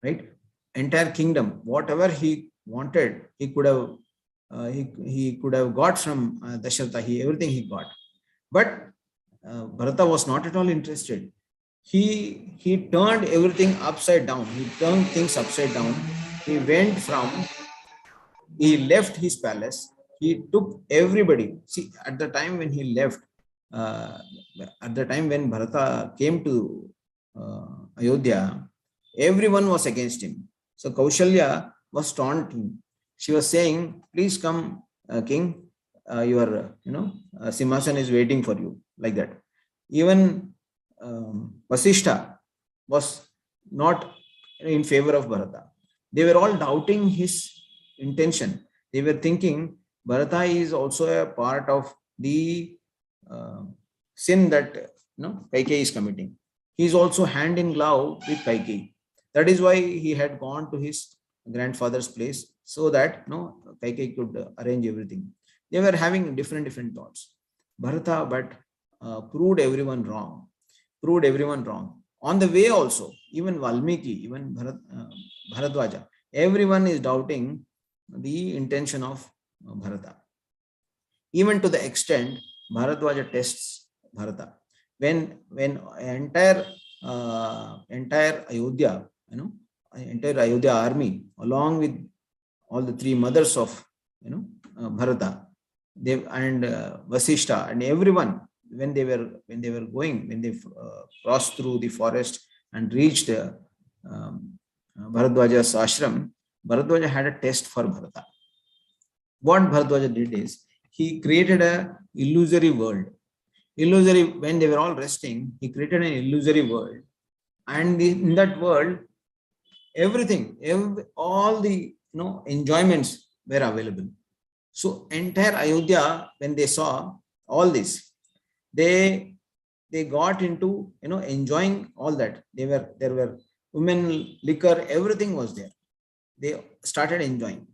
right? Entire kingdom, whatever he wanted, he could have he could have got from Dasharatha. Everything he got, but Bharata was not at all interested. He turned everything upside down. He turned things upside down. He went from he left his palace. He took everybody. See, at the time when he left, uh, at the time when Bharata came to Ayodhya, everyone was against him. So Kaushalya was taunting. She was saying, "Please come, king. Your Simhasan is waiting for you." Like that. Even Vasishtha was not in favor of Bharata. They were all doubting his intention. They were thinking Bharata is also a part of the uh, sin that Kaikeyi is committing. He is also hand in glove with Kaikeyi. That is why he had gone to his grandfather's place so that Kaikeyi could arrange everything. They were having different thoughts. Bharata, but proved everyone wrong. Proved everyone wrong. On the way also, even Valmiki, even Bharadwaja, everyone is doubting the intention of Bharata. Even to the extent Bharadwaja tests Bharata. When entire Ayodhya, entire Ayodhya army, along with all the three mothers of Bharata, they and Vasishta and everyone, when they were going, when they crossed through the forest and reached Bharadwaja's ashram, Bharadwaja had a test for Bharata. What Bharadwaja did is he created a illusory world. Illusory, when they were all resting, he created an illusory world, and in that world, everything, all the enjoyments were available. So entire Ayodhya, when they saw all this, they got into enjoying all that. There were women, liquor, everything was there. They started enjoying.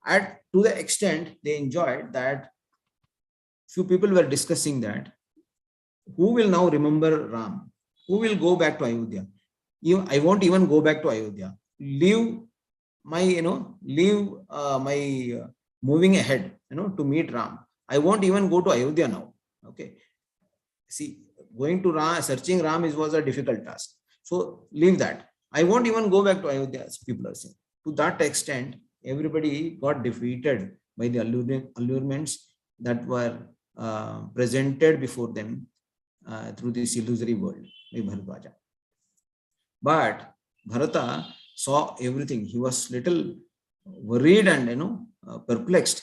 To the extent they enjoyed that few people were discussing that who will now remember Ram? Who will go back to Ayodhya? I won't even go back to Ayodhya. Leave my, my moving ahead, to meet Ram. I won't even go to Ayodhya now. Okay. See, going to Ram, searching Ram was a difficult task. So leave that. I won't even go back to Ayodhya, as people are saying. To that extent, everybody got defeated by the allurements that were presented before them through this illusory world by Bharadwaja. But Bharata saw everything. He was little worried and perplexed.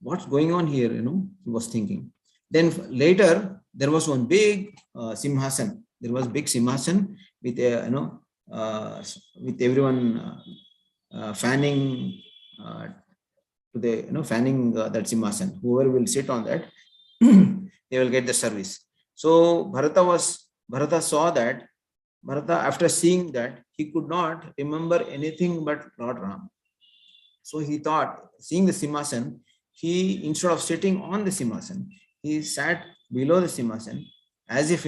What's going on here? He was thinking. Then later there was one big simhasan. There was big simhasan with with everyone fanning to the fanning that simhasan. Whoever will sit on that, they will get the service. So Bharata saw that. Bharata, after seeing that, he could not remember anything but Lord Ram. So he thought, seeing the Simhasan, he, instead of sitting on the Simhasan, he sat below the Simhasan as if,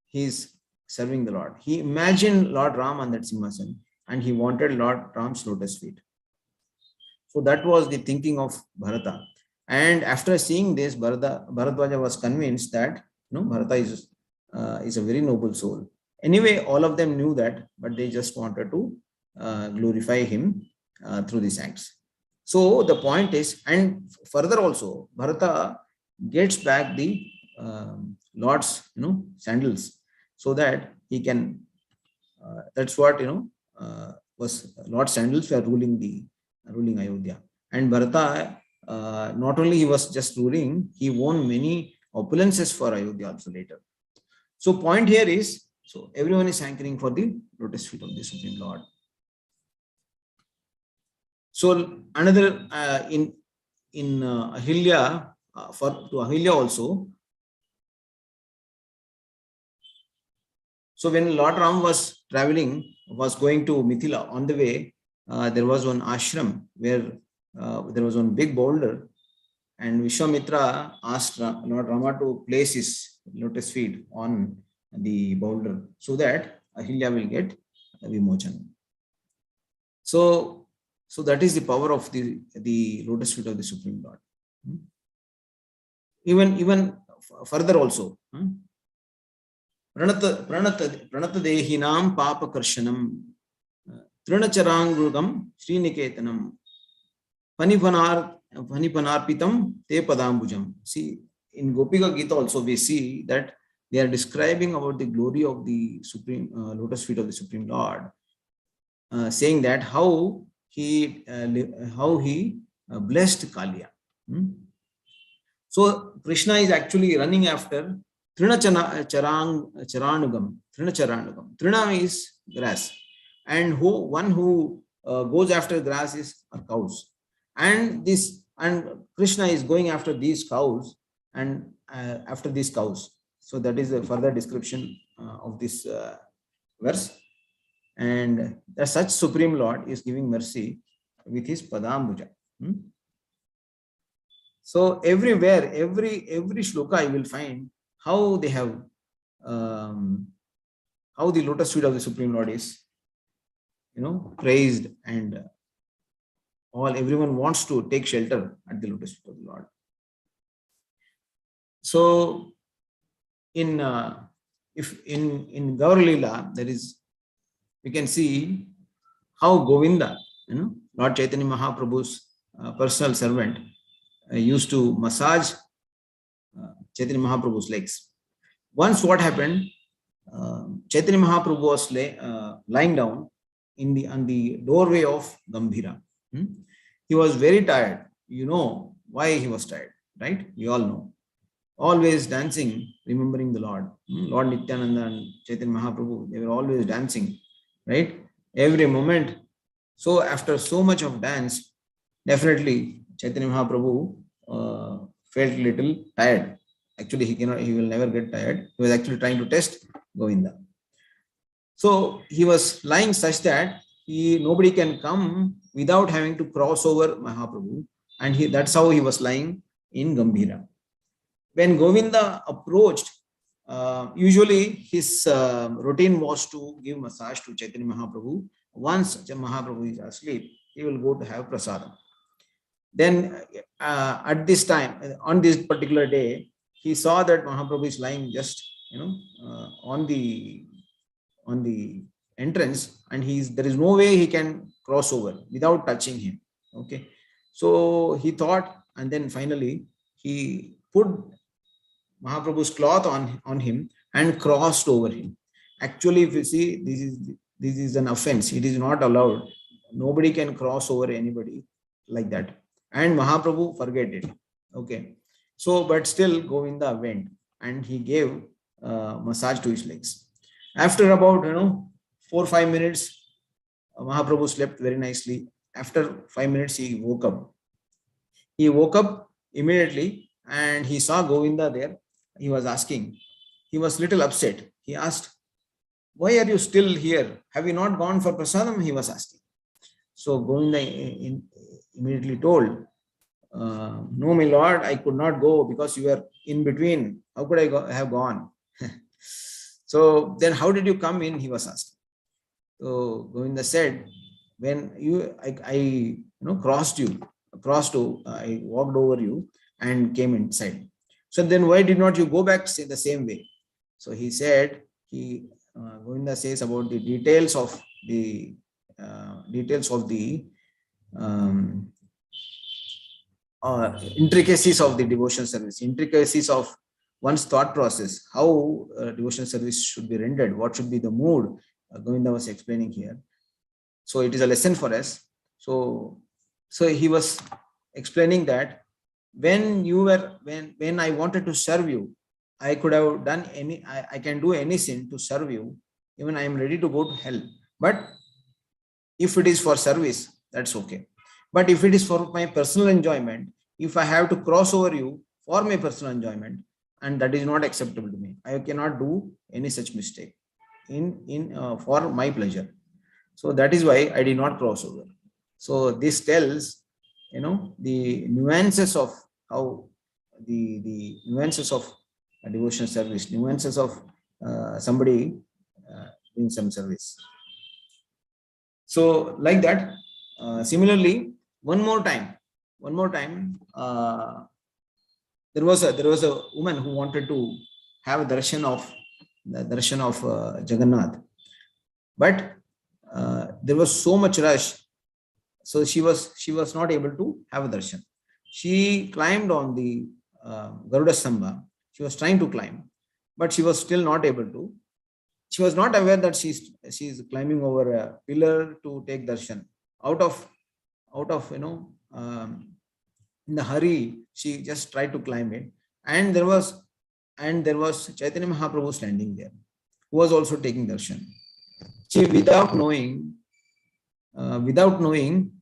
he's serving the Lord. He imagined Lord Ram on that Simhasan and he wanted Lord Ram's lotus feet. So that was the thinking of Bharata. And after seeing this, Bharadwaja was convinced that Bharata is a very noble soul. Anyway, all of them knew that, but they just wanted to glorify him through these acts. So the point is, and further also, Bharata gets back the Lord's sandals so that he can. That's what was Lord's sandals were ruling Ayodhya. And Bharata, not only he was just ruling, he won many opulences for Ayodhya also later. So point here is, so everyone is hankering for the lotus feet of the Supreme Lord. So another in Ahilya, to Ahilya also. So when Lord Ram was going to Mithila, on the way, there was one ashram where there was one big boulder, and Vishwamitra asked Lord Rama to place his lotus feet on the boulder so that Ahilya will get vimochan. So So that is the power of the lotus feet of the Supreme Lord. Even further also. Pranata dehinam papa karshanam trinacharangugam sriniketanam panipanarpitam te padambujam. See, in Gopika Gita also we see that they are describing about the glory of the Supreme lotus feet of the Supreme Lord, saying that how he blessed Kalia. So Krishna is actually running after Trinacharanugam. Trina is grass, and one who goes after grass are cows, and Krishna is going after these cows and after these cows. So that is a further description of this verse. And such Supreme Lord is giving mercy with his Padambuja. So everywhere, every shloka you will find how they have how the lotus feet of the Supreme Lord is, praised, and everyone wants to take shelter at the lotus feet of the Lord. So in Gaur Leela, we can see how Govinda, Lord Chaitanya Mahaprabhu's personal servant, used to massage Chaitanya Mahaprabhu's legs. Once what happened, Chaitanya Mahaprabhu was lying down on the doorway of Gambhira. He was very tired. You know why he was tired, right? We all know. Always dancing, remembering the Lord. Lord Nityananda and Chaitanya Mahaprabhu, they were always dancing, right? Every moment. So after so much of dance, definitely Chaitanya Mahaprabhu felt a little tired. Actually, he will never get tired. He was actually trying to test Govinda. So he was lying such that nobody can come without having to cross over Mahaprabhu, and that's how he was lying in Gambhira. When Govinda approached, usually his routine was to give massage to Chaitanya Mahaprabhu. Once Mahaprabhu is asleep, he will go to have prasadam. Then at this time, on this particular day, he saw that Mahaprabhu is lying just on the entrance, and there is no way he can cross over without touching him. Okay, so he thought, and then finally he put Mahaprabhu's cloth on him and crossed over him. Actually, if you see, this is an offense. It is not allowed. Nobody can cross over anybody like that. And Mahaprabhu forget it. Okay. So, but still Govinda went and he gave massage to his legs. After about 4 or 5 minutes, Mahaprabhu slept very nicely. After 5 minutes, he woke up. He woke up immediately and he saw Govinda there. He was asking. He was little upset. He asked, "Why are you still here? Have you not gone for prasadam?" He was asking. So Govinda immediately told, "No, my lord, I could not go because you were in between. How could I have gone?" So then how did you come in? He was asking. So Govinda said, "When I crossed you, I walked over you and came inside. So then why did not you go back the same way?" So he said, Govinda says about the details of the intricacies of the devotion service, intricacies of one's thought process, how devotion service should be rendered, what should be the mood. Govinda was explaining here. So it is a lesson for us. So he was explaining that when I wanted to serve you, I could have done I can do any sin to serve you. Even I am ready to go to hell. But if it is for service, that's okay. But if it is for my personal enjoyment, if I have to cross over you for my personal enjoyment, and that is not acceptable to me, I cannot do any such mistake for my pleasure. So that is why I did not cross over. So this tells, the nuances of how the nuances of a devotional service, nuances of somebody doing some service. So like that, Similarly, one more time, there was a woman who wanted to have a darshan of Jagannath, but there was so much rush, so she was not able to have a darshan. She climbed on the Garuda Stamba. She was trying to climb, but she was still not able to. She was not aware that she's climbing over a pillar to take darshan. Out of in the hurry, she just tried to climb it, and there was Chaitanya Mahaprabhu standing there, who was also taking darshan. She, without knowing,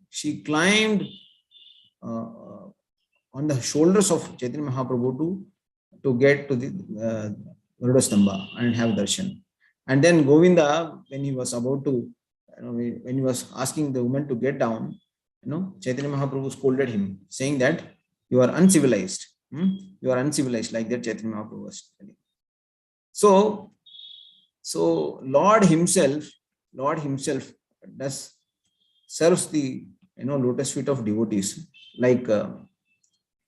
she climbed uh, on the shoulders of Chaitanya Mahaprabhu to get to the Garuda Stamba and have darshan. And then Govinda, when he was about to, when he was asking the woman to get down, Chaitanya Mahaprabhu scolded him, saying that you are uncivilized. You are uncivilized, like that Chaitanya Mahaprabhu was telling. So Lord Himself does serves the lotus feet of devotees, like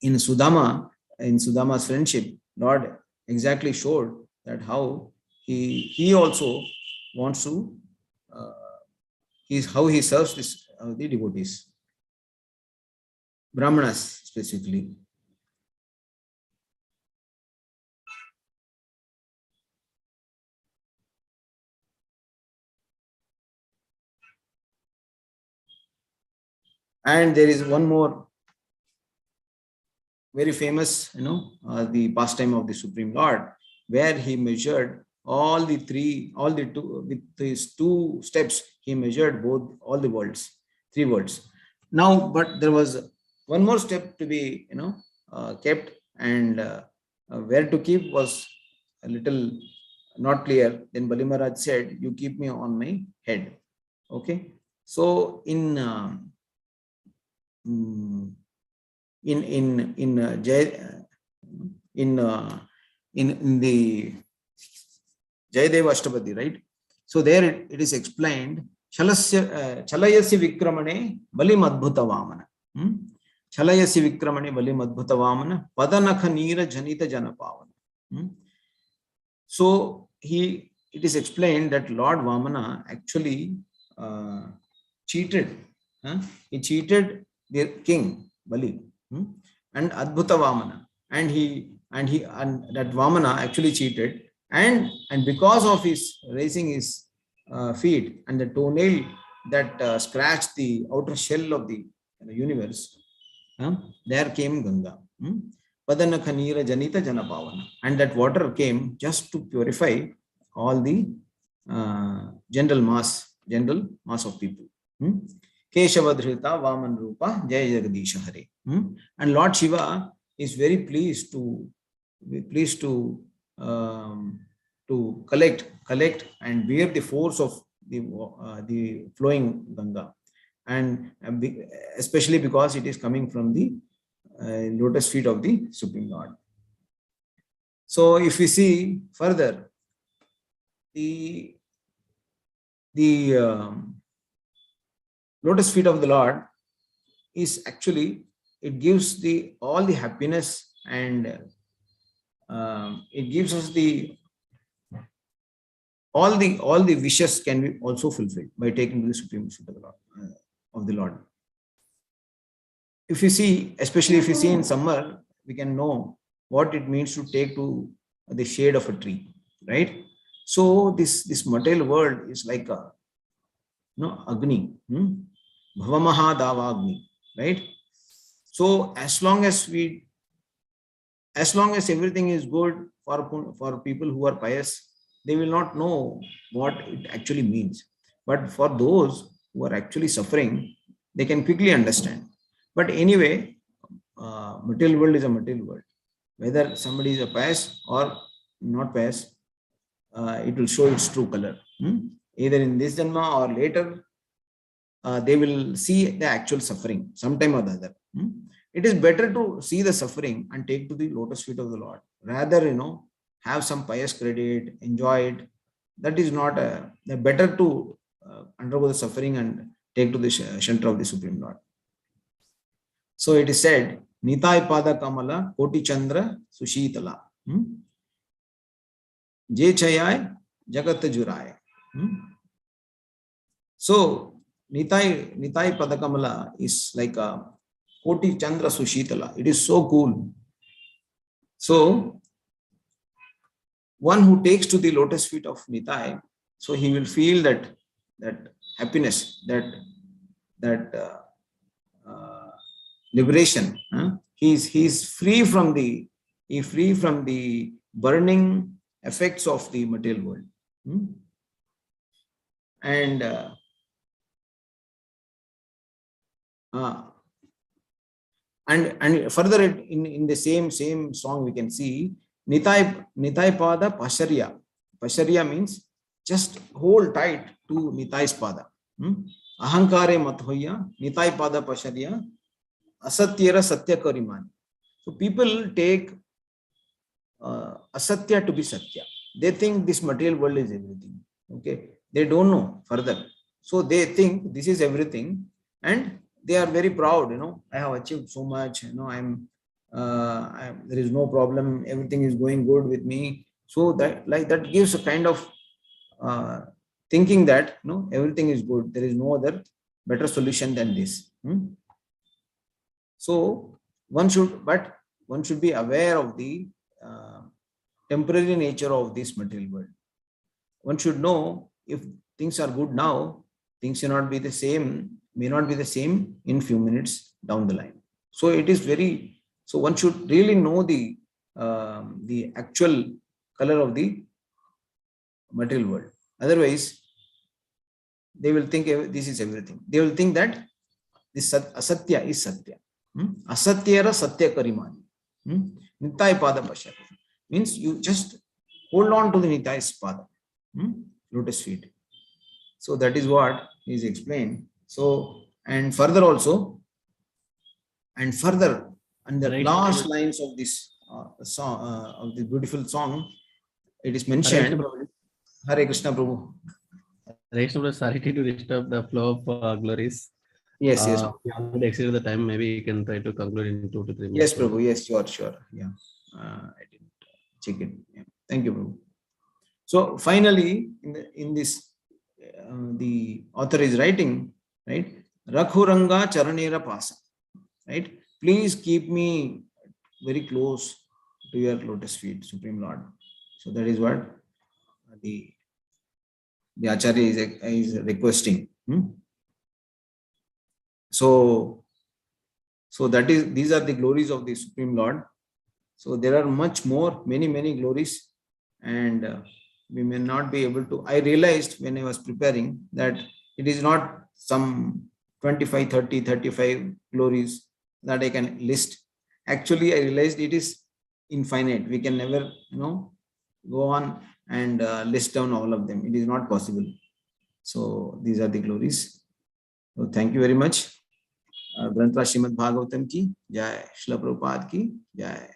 in Sudama's friendship. Lord exactly showed that how he also wants to how he serves the devotees, Brahmanas specifically. And there is one more very famous, the pastime of the Supreme Lord, where he measured all the two, with his two steps, he measured all the worlds, three worlds. Now, but there was one more step to be, kept, and where to keep was a little not clear. Then Bali Maharaj said, "You keep me on my head." Okay. So mm, in the Jayadeva Ashtapadi, right? So there it is explained, Chalayasi Vikramane Bali Madbhuta Vamana. Chalayasi Vikramane Bali Madbhuta Vamana Padanakha Neera Janita Janapavana. So it is explained that Lord Vamana actually cheated. He cheated the king Bali, and Adbhuta Vamana, and that Vamana actually cheated, and because of his raising his feet and the toenail that scratched the outer shell of the universe, there came Ganga. Padanakha Neera Janita Janapavana, and that water came just to purify all the general mass of people. Keshavadhrita Vaman Rupa Jaya Jagadisha Hare. And Lord Shiva is very pleased to collect and bear the force of the flowing Ganga, and especially because it is coming from the lotus feet of the Supreme Lord. So if we see further, the lotus feet of the Lord is actually, it gives all the happiness, and it gives us all the wishes can be also fulfilled by taking the supreme feet of the Lord. If you see, especially if you see in summer, we can know what it means to take to the shade of a tree, right? So this material world is like a Agni, Bhavamaha Davagni, right? So as long as everything is good for people who are pious, they will not know what it actually means. But for those who are actually suffering, they can quickly understand. But anyway, material world is a material world. Whether somebody is a pious or not pious, it will show its true color. Either in this Janma or later, they will see the actual suffering sometime or the other. It is better to see the suffering and take to the lotus feet of the Lord, rather have some pious credit, enjoy it. That is not better to undergo the suffering and take to the center of the Supreme Lord. So it is said, Nitai Pada Kamala Koti Chandra Sushitala. Je Chayai Jagat Jurai. So Nitai Padakamala is like a Koti Chandra Sushitala. It is so cool. So one who takes to the lotus feet of Nitai, so he will feel that happiness, that liberation. He's free from the burning effects of the material world. And further in the same song we can see Nitai Pada Pasharya. Pasharya means just hold tight to Nitai's Pada. Ahankare Mathoya, Nitai Pada Pasharya, Asatyera Satya Karimani. So people take Asatya to be Satya. They think this material world is everything. Okay, they don't know further. So they think this is everything, and they are very proud. I have achieved so much. There is no problem. Everything is going good with me. So that gives a kind of thinking that everything is good. There is no other better solution than this. So one should be aware of the temporary nature of this material world. One should know if things are good now, things may not be the same in few minutes down the line. So one should really know the actual color of the material world. Otherwise, they will think this is everything. They will think that this asatya is satya. Asatyera satya karimani. Nitai pada pasha. Means you just hold on to the Nitai's pada. Lotus feet. So that is what is explained. So and further, and the last lines of this song, of the beautiful song, it is mentioned. Hare Krishna Prabhu. Hare Krishna Prabhu, sorry to disturb the flow of glories. Yes. We already exceeded the time. Maybe you can try to conclude in 2 to 3 minutes. Yes, Prabhu. Yes, sure. Yeah. I didn't check it. Yeah. Thank you, Prabhu. So finally, in this, the author is writing, right? Rakhuranga Charanera Pasa, right? Please keep me very close to your lotus feet, Supreme Lord. So that is what the Acharya is requesting. So these are the glories of the Supreme Lord. So there are much more, many glories, and we may not be able to. I realized when I was preparing that it is not some 25, 30, 35 glories that I can list. Actually, I realized it is infinite. We can never, go on and list down all of them. It is not possible. So these are the glories. So thank you very much. Grantha Srimad Bhagavatam ki jai, Srila Prabhupada ki jai.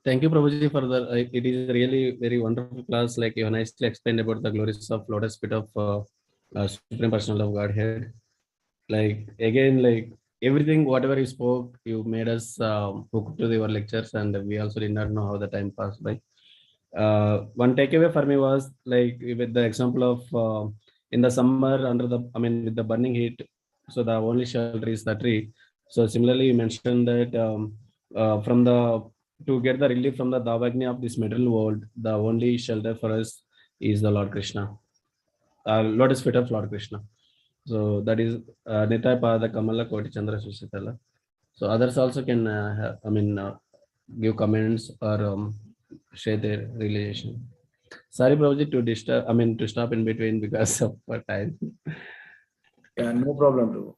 Thank you, Prabhuji, for the. It is really very wonderful class. Like you nicely explained about the glories of lotus feet of Supreme Personality of Godhead. Like again, like everything, whatever you spoke, you made us hooked to your lectures, and we also did not know how the time passed by. One takeaway for me was like with the example of in the summer with the burning heat, so the only shelter is the tree. So similarly, you mentioned that to get the relief from the Davagni of this material world, the only shelter for us is the Lord Krishna, lotus feet of Lord Krishna. So that is Nitai Pada Kamala Koti Chandra Susitala. So others also can give comments or share their realization. Sorry, Prabhuji, to disturb. To stop in between because of time. Yeah, no problem, Prabhu.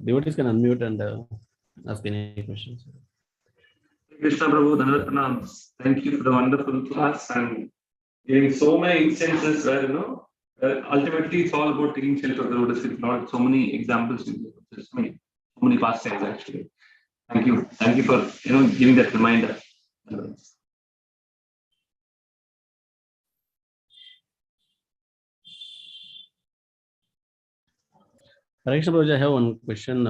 Devotees can unmute and ask any questions. Krishna Prabhu, thank you for the wonderful class and giving so many instances where ultimately it's all about taking shelter of the lotus feet. Not so many examples, so many past times actually. Thank you for giving that reminder. Correction, Prabhuji, I have one question.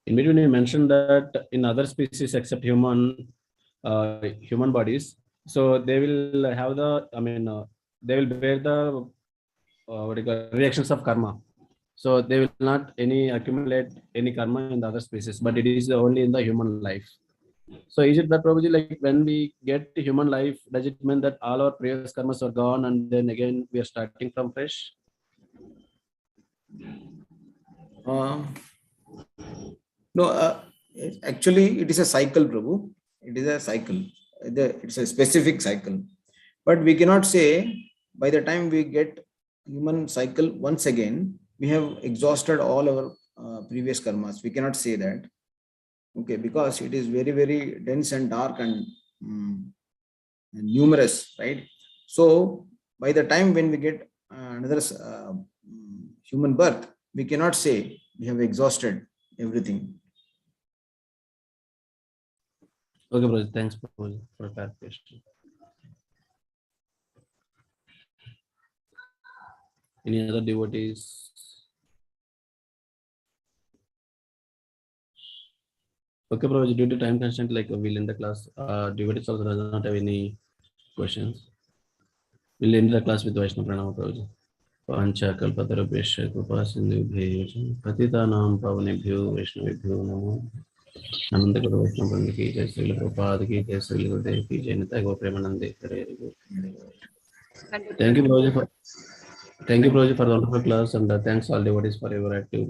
In between, you mentioned that in other species except human bodies, so they will have they will bear the reactions of karma. So they will not any accumulate any karma in the other species, but it is only in the human life. So is it that, Prabhuji, like when we get human life, does it mean that all our previous karmas are gone and then again we are starting from fresh? No, actually, it is a cycle, Prabhu. It is a cycle. It's a specific cycle. But we cannot say by the time we get human cycle once again, we have exhausted all our previous karmas. We cannot say that. Okay, because it is very, very dense and dark and numerous, right? So by the time when we get another human birth, we cannot say we have exhausted everything. Okay, Prabhuji, thanks, Prabhuji, for clarification. Any other devotees? Okay, Prabhuji, due to time constraint, like we'll end the class. Devotees also does not have any questions. We'll end the class with Vaishnava Pranama, Prabhuji. Panchakalpatarubhyasya कृपा सिन्धुभ्यैव पतितानां पावनेभ्यो वैष्णवेभ्यो नमो नमः। करो वैष्णव वृंद की जय, श्रील प्रभुपाद की जय, श्रील गुरुदेव की जय, निताय गौर प्रेमानंदे Hare Hare. Thank you, Prabhuji, for the wonderful class, and thanks all devotees for your active